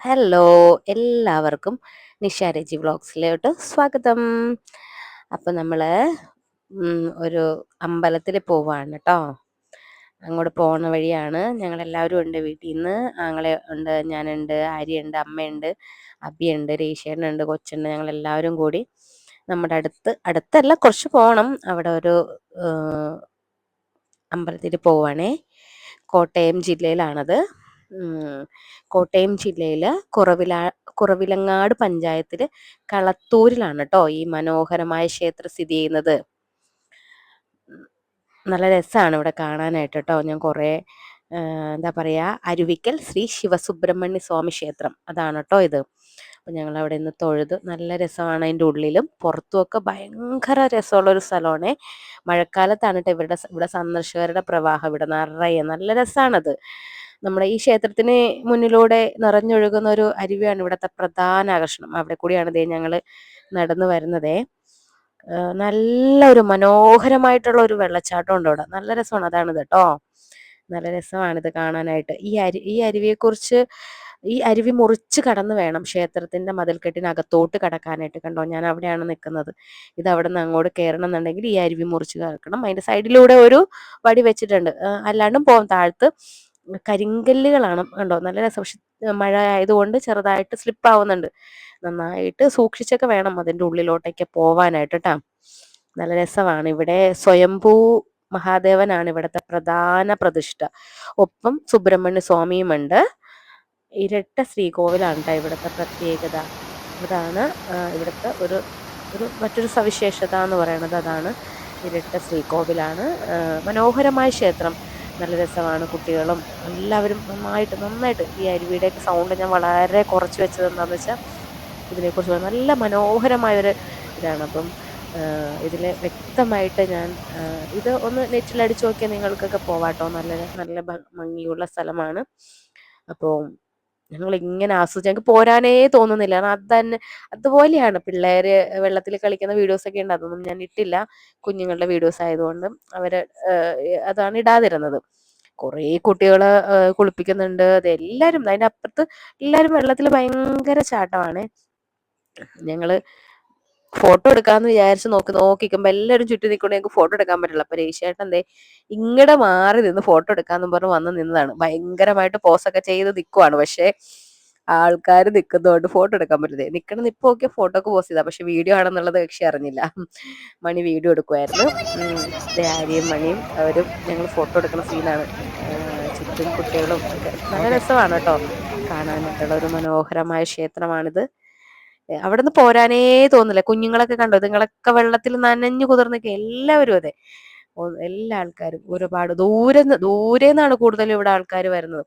Hello, എല്ലാവർക്കും നിഷ രജി വ്ളോഗ്സിലോട്ട് സ്വാഗതം. അപ്പം നമ്മൾ ഒരു അമ്പലത്തിൽ പോവാണ് കേട്ടോ. അങ്ങോട്ട് പോകുന്ന വഴിയാണ്. ഞങ്ങളെല്ലാവരും ഉണ്ട് വീട്ടിൽ നിന്ന്. ആങ്ങളെ ഉണ്ട്, ഞാനുണ്ട്, ആര്യയുണ്ട്, അമ്മയുണ്ട്, അബിയുണ്ട്, രേഷേട്ടനുണ്ട്, കൊച്ചുണ്ട്. ഞങ്ങളെല്ലാവരും കൂടി നമ്മുടെ അടുത്തല്ല, കുറച്ച് പോകണം. അവിടെ ഒരു അമ്പലത്തിൽ പോവാണേ. കോട്ടയം ജില്ലയിലാണത്. കോട്ടയം ജില്ലയിൽ കുറവിലങ്ങാട് പഞ്ചായത്തിൽ കളത്തൂരിലാണ് കേട്ടോ ഈ മനോഹരമായ ക്ഷേത്രം സ്ഥിതി ചെയ്യുന്നത്. നല്ല രസമാണ് ഇവിടെ കാണാനായിട്ട് കേട്ടോ. ഞാൻ കുറേ എന്താ പറയുക, അരുവിക്കൽ ശ്രീ ശിവസുബ്രഹ്മണ്യ സ്വാമി ക്ഷേത്രം അതാണ് കേട്ടോ ഇത്. അപ്പം ഞങ്ങൾ അവിടെ നിന്ന് തൊഴുത്. നല്ല രസമാണ്. അതിൻ്റെ ഉള്ളിലും പുറത്തുമൊക്കെ ഭയങ്കര രസമുള്ളൊരു സ്ഥലമാണ്. മഴക്കാലത്താണ് കേട്ടോ ഇവിടെ സന്ദർശകരുടെ പ്രവാഹം. ഇവിടെ നിറയെ നല്ല രസമാണത്. നമ്മുടെ ഈ ക്ഷേത്രത്തിന് മുന്നിലൂടെ നിറഞ്ഞൊഴുകുന്ന ഒരു അരുവിയാണ് ഇവിടുത്തെ പ്രധാന ആകർഷണം. അവിടെ കൂടിയാണ് ഞങ്ങൾ നടന്നു വരുന്നതേ. നല്ലൊരു മനോഹരമായിട്ടുള്ള ഒരു വെള്ളച്ചാട്ടം ഉണ്ട് അവിടെ. നല്ല രസമാണ്. അതാണിത് കേട്ടോ. നല്ല രസമാണിത് കാണാനായിട്ട്. ഈ അരുവിയെക്കുറിച്ച്, ഈ അരുവി മുറിച്ച് കടന്ന് വേണം ക്ഷേത്രത്തിന്റെ മതിൽക്കെട്ടിനകത്തോട്ട് കടക്കാനായിട്ട്. കണ്ടോ, ഞാൻ അവിടെയാണ് നിൽക്കുന്നത്. ഇത് അവിടെ നിന്ന് അങ്ങോട്ട് കയറണം എന്നുണ്ടെങ്കിൽ ഈ അരുവി മുറിച്ച് കടക്കണം. അതിന്റെ സൈഡിലൂടെ ഒരു വടി വെച്ചിട്ടുണ്ട്. അല്ലാണ്ടും പോകും. താഴത്ത് കരിങ്കല്ലുകളാണ് കണ്ടോ. നല്ല രസം. പക്ഷെ മഴ ആയതുകൊണ്ട് ചെറുതായിട്ട് സ്ലിപ്പ് ആവുന്നുണ്ട്. നന്നായിട്ട് സൂക്ഷിച്ചൊക്കെ വേണം അതിൻ്റെ ഉള്ളിലോട്ടൊക്കെ പോവാനായിട്ട് കേട്ടോ. നല്ല രസമാണ്. ഇവിടെ സ്വയംഭൂ മഹാദേവനാണ് ഇവിടുത്തെ പ്രധാന പ്രതിഷ്ഠ. ഒപ്പം സുബ്രഹ്മണ്യ സ്വാമിയുമുണ്ട്. ഇരട്ട ശ്രീകോവിലാണ് കേട്ടോ ഇവിടുത്തെ പ്രത്യേകത. അതാണ് ഇവിടുത്തെ ഒരു മറ്റൊരു സവിശേഷത എന്ന് പറയുന്നത്. അതാണ് ഇരട്ട ശ്രീകോവിലാണ്. മനോഹരമായ ക്ഷേത്രം. നല്ല രസമാണ്. കുട്ടികളും എല്ലാവരും നന്നായിട്ട് ഈ അരുവിയുടെയൊക്കെ സൗണ്ട് ഞാൻ വളരെ കുറച്ച് വെച്ചത് എന്താണെന്ന് വെച്ചാൽ ഇതിനെക്കുറിച്ച് നല്ല മനോഹരമായൊരു ഇതാണ്. അപ്പം ഇതിൽ വ്യക്തമായിട്ട് ഞാൻ ഇത് ഒന്ന് നെറ്റിലടിച്ച് നോക്കിയാൽ നിങ്ങൾക്കൊക്കെ പോവാട്ടോ. നല്ല ഭംഗിയുള്ള സ്ഥലമാണ്. അപ്പോൾ ഞങ്ങൾ ഇങ്ങനെ ആസ്വദിച്ച് ഞങ്ങൾക്ക് പോരാനേ തോന്നുന്നില്ല. കാരണം അതുപോലെയാണ്. പിള്ളേര് വെള്ളത്തിൽ കളിക്കുന്ന വീഡിയോസൊക്കെ ഉണ്ട്. അതൊന്നും ഞാൻ ഇട്ടില്ല, കുഞ്ഞുങ്ങളുടെ വീഡിയോസ് ആയതുകൊണ്ട്. അതാണ് ഇടാതിരുന്നത്. കുറേ കുട്ടികളെ കുളിപ്പിക്കുന്നുണ്ട്. അതെല്ലാവരും അതിൻ്റെ അപ്പുറത്ത് എല്ലാവരും വെള്ളത്തിൽ ഭയങ്കര ചാട്ടമാണ്. ഞങ്ങള് ഫോട്ടോ എടുക്കാന്ന് വിചാരിച്ച് നോക്കിക്കുമ്പോ എല്ലാവരും ചുറ്റി നിൽക്കൊണ്ട് ഞങ്ങൾക്ക് ഫോട്ടോ എടുക്കാൻ പറ്റില്ല. അപ്പൊ രേഷേട്ടൻ ഇങ്ങടെ മാറി നിന്ന് ഫോട്ടോ എടുക്കാന്ന് പറഞ്ഞ് വന്ന് നിന്നതാണ്. ഭയങ്കരമായിട്ട് പോസൊക്കെ ചെയ്ത് നിൽക്കുവാണ്. പക്ഷെ ആൾക്കാർ നിൽക്കുന്നതുകൊണ്ട് ഫോട്ടോ എടുക്കാൻ പറ്റില്ലേ. നിൽക്കണം നിപ്പ് നോക്കിയ ഫോട്ടോക്ക് പോസ് ചെയ്താ, പക്ഷെ വീഡിയോ ആണെന്നുള്ളത് കക്ഷി അറിഞ്ഞില്ല. മണി വീഡിയോ എടുക്കുമായിരുന്നു. ആര്യയും മണിയും അവരും ഞങ്ങൾ ഫോട്ടോ എടുക്കുന്ന സീനാണ്. ചുറ്റും കുട്ടികളും ഒക്കെ. നല്ല രസമാണ് കേട്ടോ കാണാനായിട്ടുള്ള ഒരു മനോഹരമായ ക്ഷേത്രമാണിത്. അവിടെ നിന്ന് പോരാനേ തോന്നില്ല. കുഞ്ഞുങ്ങളൊക്കെ കണ്ടോ, നിങ്ങളൊക്കെ വെള്ളത്തിൽ നനഞ്ഞു കുതിർന്നൊക്കെ. എല്ലാവരും അതെ, എല്ലാ ആൾക്കാരും ഒരുപാട് ദൂരെന്നാണ് കൂടുതലും ഇവിടെ ആൾക്കാർ വരുന്നത്.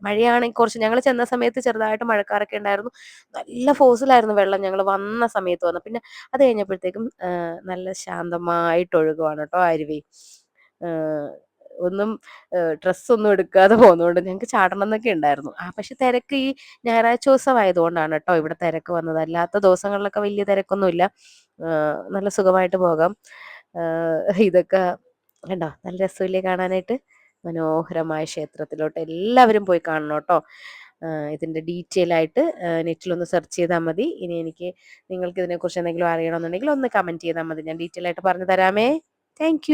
മഴയാണെങ്കിൽ കുറച്ച്, ഞങ്ങൾ ചെന്ന സമയത്ത് ചെറുതായിട്ട് മഴക്കാറൊക്കെ ഉണ്ടായിരുന്നു. നല്ല ഫോഴ്സിലായിരുന്നു വെള്ളം ഞങ്ങൾ വന്ന സമയത്ത് വന്നത്. പിന്നെ അത് കഴിഞ്ഞപ്പോഴത്തേക്കും നല്ല ശാന്തമായിട്ട് ഒഴുകുവാണ് കേട്ടോ അരുവി. ഒന്നും ഡ്രസ്സൊന്നും എടുക്കാതെ പോകുന്നതുകൊണ്ട് ഞങ്ങൾക്ക് ചാടണം എന്നൊക്കെ ഉണ്ടായിരുന്നു. പക്ഷെ തിരക്ക് ഈ ഞായറാഴ്ച ദിവസം ആയതുകൊണ്ടാണ് കേട്ടോ ഇവിടെ തിരക്ക് വന്നത്. അല്ലാത്ത ദിവസങ്ങളിലൊക്കെ വലിയ തിരക്കൊന്നുമില്ല. നല്ല സുഖമായിട്ട് പോകാം. ഇതൊക്കെ കണ്ടോ, നല്ല രസമില്ലേ കാണാനായിട്ട്. മനോഹരമായ ക്ഷേത്രത്തിലോട്ട് എല്ലാവരും പോയി കാണണം കേട്ടോ. ഇതിൻ്റെ ഡീറ്റെയിൽ ആയിട്ട് നെറ്റിലൊന്ന് സെർച്ച് ചെയ്താൽ മതി. ഇനി നിങ്ങൾക്ക് ഇതിനെക്കുറിച്ച് എന്തെങ്കിലും അറിയണമെന്നുണ്ടെങ്കിൽ ഒന്ന് കമൻറ്റ് ചെയ്താൽ മതി. ഞാൻ ഡീറ്റെയിൽ ആയിട്ട് പറഞ്ഞു തരാമേ. താങ്ക്